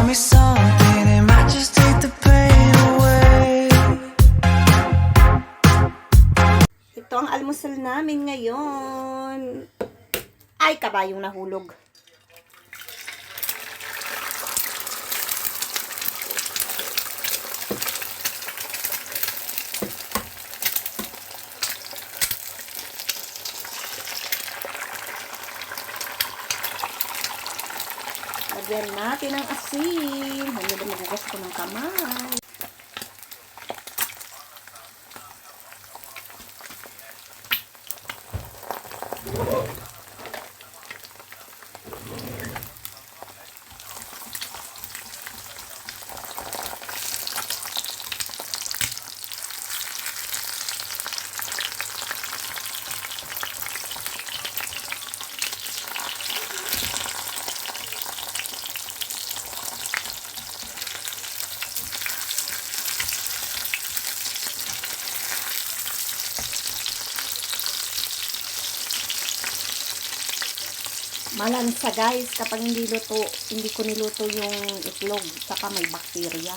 me something, it might just take the pain away. Ito ang almusal namin ngayon. Ay, kabayong nahulog. Lagyan natin ng asin. Hindi na magugas ko ng kamay. Malansa guys kapag hindi ko niluto yung itlog, saka may bakterya.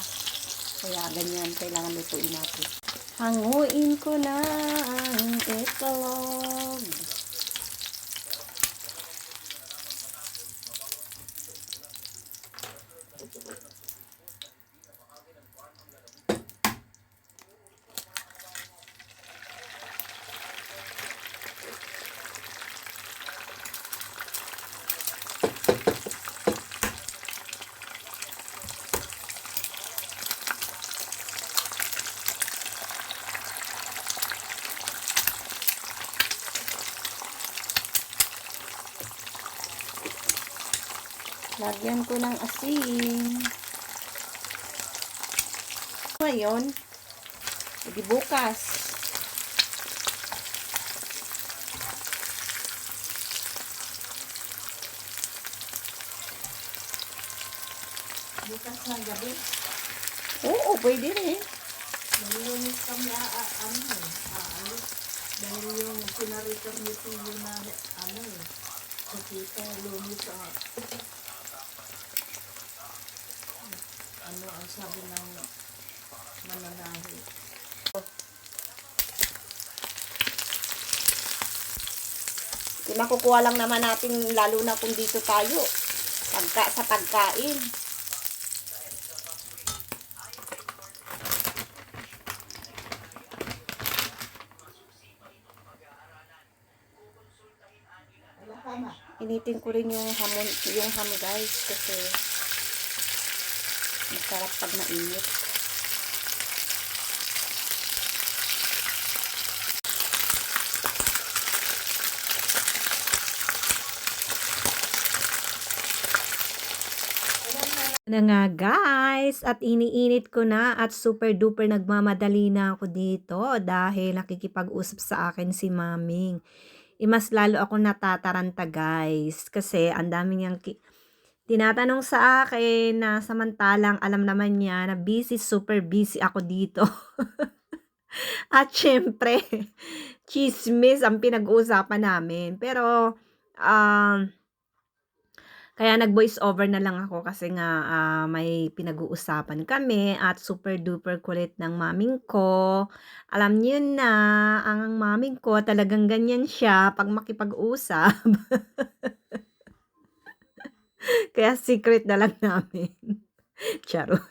Kaya ganyan, kailangan lutuin natin. Hanguin ko na ang itlog. Lagyan ko ng asin. Ngayon, hindi bukas. Bukas na gabi. Oo, pwede rin. Nalilunis kami dahil yung pinaritor nito yun na nakita lunis ang sabi ng mananahi. Makukuha lang naman natin lalo na kung dito tayo. Sa pagkain. Initin ko rin yung ham guys kasi masarap pag mainit. Na nga guys, at iniinit ko na at super duper nagmamadali na ako dito dahil nakikipag-usap sa akin si Maming. Mas lalo ako natataranta guys kasi ang dami niyang tinatanong sa akin na samantalang alam naman niya na super busy ako dito. At syempre, chismis ang pinag-uusapan namin. Pero, kaya nag-voice over na lang ako kasi nga may pinag-uusapan kami at super duper kulit ng maming ko. Alam niyo na, ang maming ko talagang ganyan siya pag makipag-usap. Kaya secret na lang namin. Charot.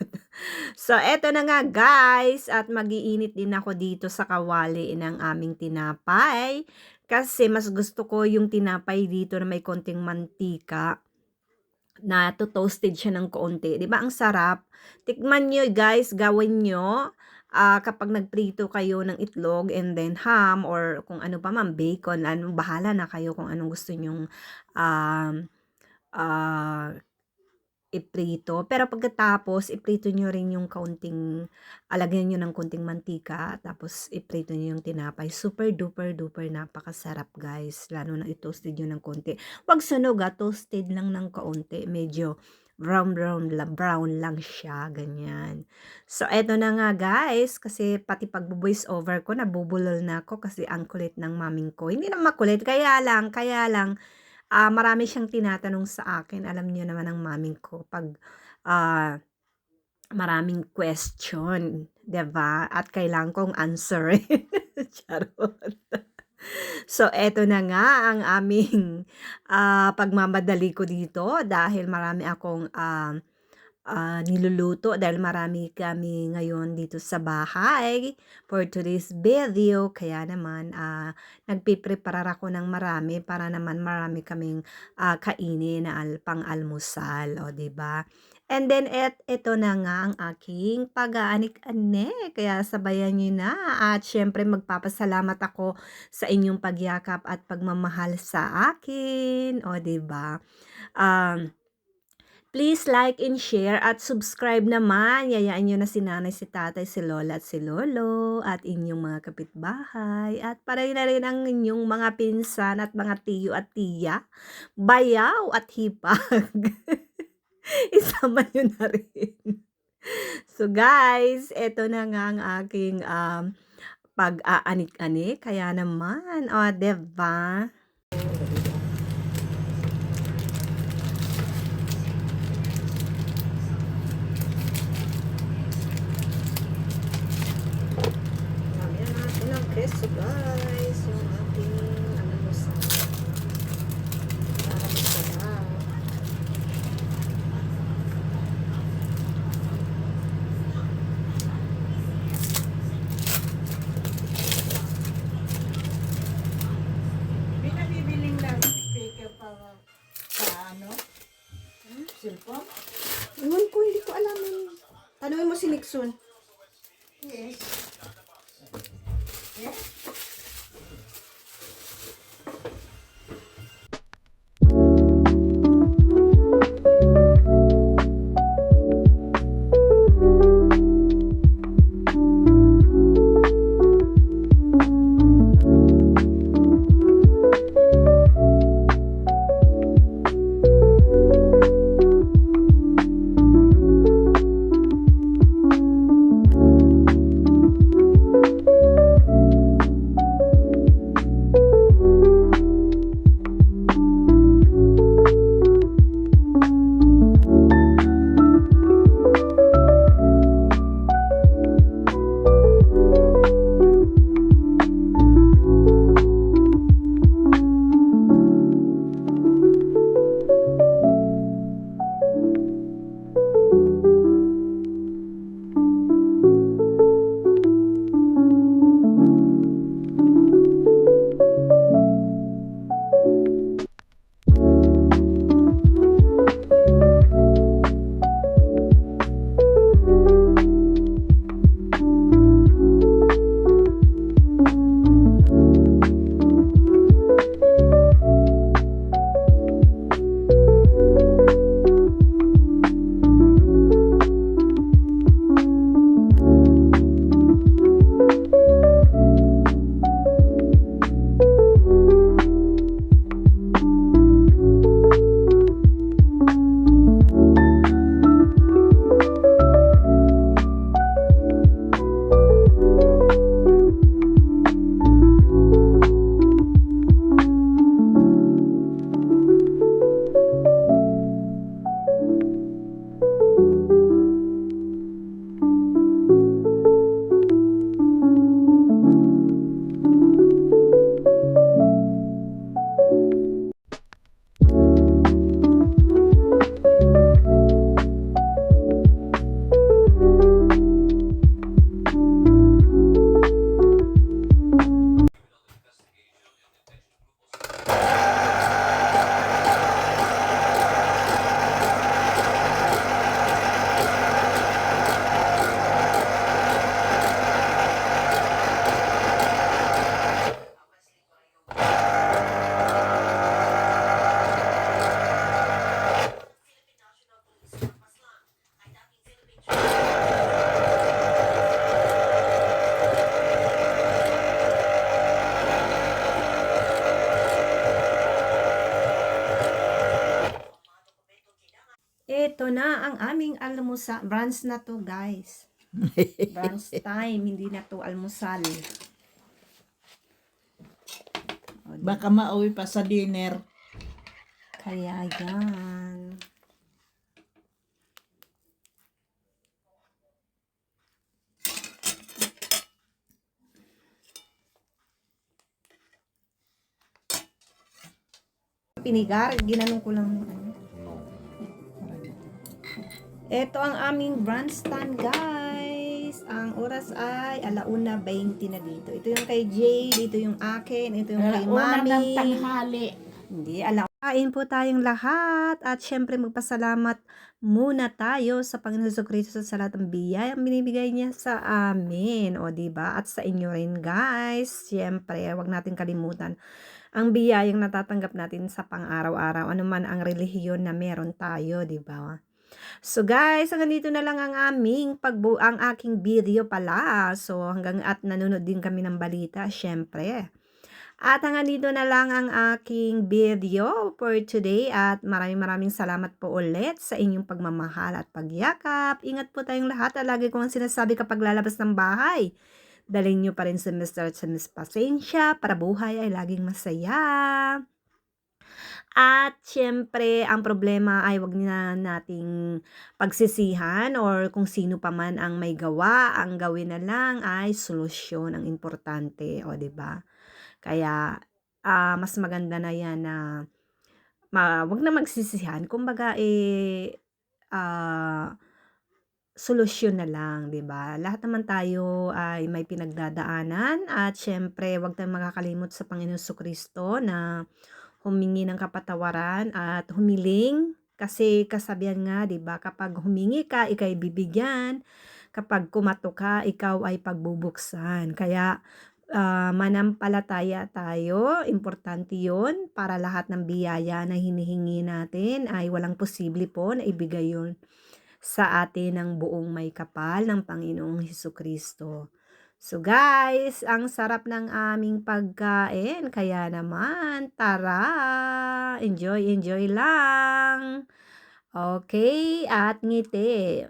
So, eto na nga guys at magiinit din ako dito sa kawali ng aming tinapay. Kasi mas gusto ko yung tinapay dito na may konting mantika. Na toasted siya ng konti. 'Di ba ang sarap? Tikman niyo guys, gawin niyo kapag nagprito kayo ng itlog and then ham or kung ano pa man, bacon, ano, bahala na kayo kung anong gusto nyong iprito. Pero pagkatapos, iprito nyo rin yung kaunting, alagyan nyo ng konting mantika, tapos iprito nyo yung tinapay. Super duper duper napakasarap guys. Lalo na i-toasted nyo ng konti. Wag sunog toasted lang ng kaunti. Medyo brown lang siya, ganyan. So, eto na nga guys, kasi pati pag-voice over ko, nabubulol na ako kasi ang kulit ng maming ko. Hindi na makulit, kaya lang, marami siyang tinatanong sa akin. Alam niyo naman ang maming ko 'pag, ah, maraming question, 'di ba? At kailangan kong answerin. Charot. So, eto na nga ang aming, pagmamadali ko dito dahil marami akong, niluluto dahil marami kami ngayon dito sa bahay for today's video. Kaya naman, nagpipreparar ako ng marami para naman marami kaming, kainin na pang-almusal, o 'di ba? And then eto na nga ang aking pag-aanik-anik, kaya sabayan niyo na at siyempre magpapasalamat ako sa inyong pagyakap at pagmamahal sa akin, o 'di ba? Um Please like and share at subscribe naman. Yayaan niyo na si nanay, si tatay, si lola at si lolo at inyong mga kapitbahay at pareho na rin ang inyong mga pinsan at mga tiyo at tiya, bayaw at hipag. Isama niyo na rin. So guys, eto na nga ang aking pag-aanik-anik. Kaya naman, o 'di ba? Lagyan natin ng keso guys, yung ating almusal. Para masarap. May nabibiling lang speaker para sa ano? Cellphone? Ewan ko, hindi ko alam. Tanungin mo si Nixon. Yes. Ito na ang aming almusal. Brunch na to, guys. Brunch time, hindi na to almusal. Baka mauwi pa sa dinner. Kaya yan. Pinigar, ginanong ko lang. Ito ang aming brand stand, guys. Ang oras ay 1:20 na dito. Ito yung kay Jay, dito yung akin, ito yung kay Una ng Mami. tanghali. Hindi, kain po tayong lahat at syempre magpasalamat muna tayo sa Panginoon Jesucristo sa lahat ng biyayang binibigay niya sa amin. O, diba? At sa inyo rin, guys. Syempre, wag natin kalimutan ang biyayang natatanggap natin sa pang-araw-araw, ano man ang relihiyon na meron tayo, di ba? So guys, hanggang dito na lang ang ang aking video pala. So hanggang at nanonood din kami ng balita, syempre. At hanggang dito na lang ang aking video for today at maraming salamat po ulit sa inyong pagmamahal at pagyakap. Ingat po tayong lahat at lagi ko ang sinasabi kapag lalabas ng bahay. Dalhin nyo pa rin sa Mr. at sa Miss Pasensya para buhay ay laging masaya. At syempre, ang problema ay wag na nating pagsisihan or kung sino pa man ang may gawa, ang gawin na lang ay solusyon ang importante, o 'di ba? Kaya mas maganda na 'yan na wag na magsisihan, kumbaga solusyon na lang, 'di ba? Lahat naman tayo ay may pinagdadaanan at syempre 'wag tayong makakalimot sa Panginoon Jesucristo na humingi ng kapatawaran at humiling kasi kasabihan nga, 'di ba, kapag humingi ka, ika'y bibigyan, kapag kumatok ka, ikaw ay pagbubuksan. Kaya manampalataya tayo, importante 'yon para lahat ng biyaya na hinihingi natin ay walang posible po na ibigay 'yon sa atin ng buong may kapal ng Panginoong Hesukristo. So guys, ang sarap ng aming pagkain, kaya naman, tara, enjoy lang. Okay, at ngiti.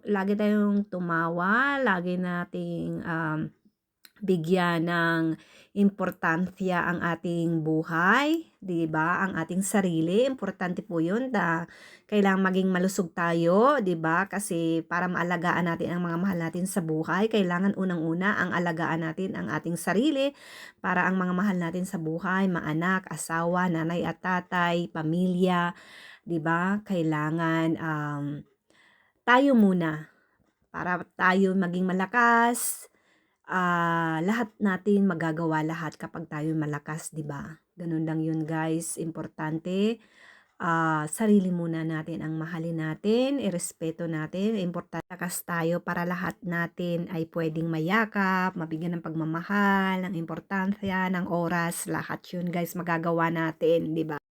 Lagi tayong tumawa, lagi nating bigyan ng importansya ang ating buhay, 'di ba? Ang ating sarili, importante po 'yun kailangang maging malusog tayo, 'di ba? Kasi para maalagaan natin ang mga mahal natin sa buhay, kailangan unang-una ang alagaan natin ang ating sarili para ang mga mahal natin sa buhay, maanak, asawa, nanay at tatay, pamilya, 'di ba? Kailangan tayo muna para tayo maging malakas. Lahat natin magagawa lahat kapag tayo malakas, 'di ba? Ganun lang 'yun, guys. Importante, sarili muna natin ang mahalin natin, irespeto natin. Importante lakas tayo para lahat natin ay pwedeng mayakap, mabigyan ng pagmamahal, ng importansya, ng oras, lahat 'yun, guys, magagawa natin, 'di ba?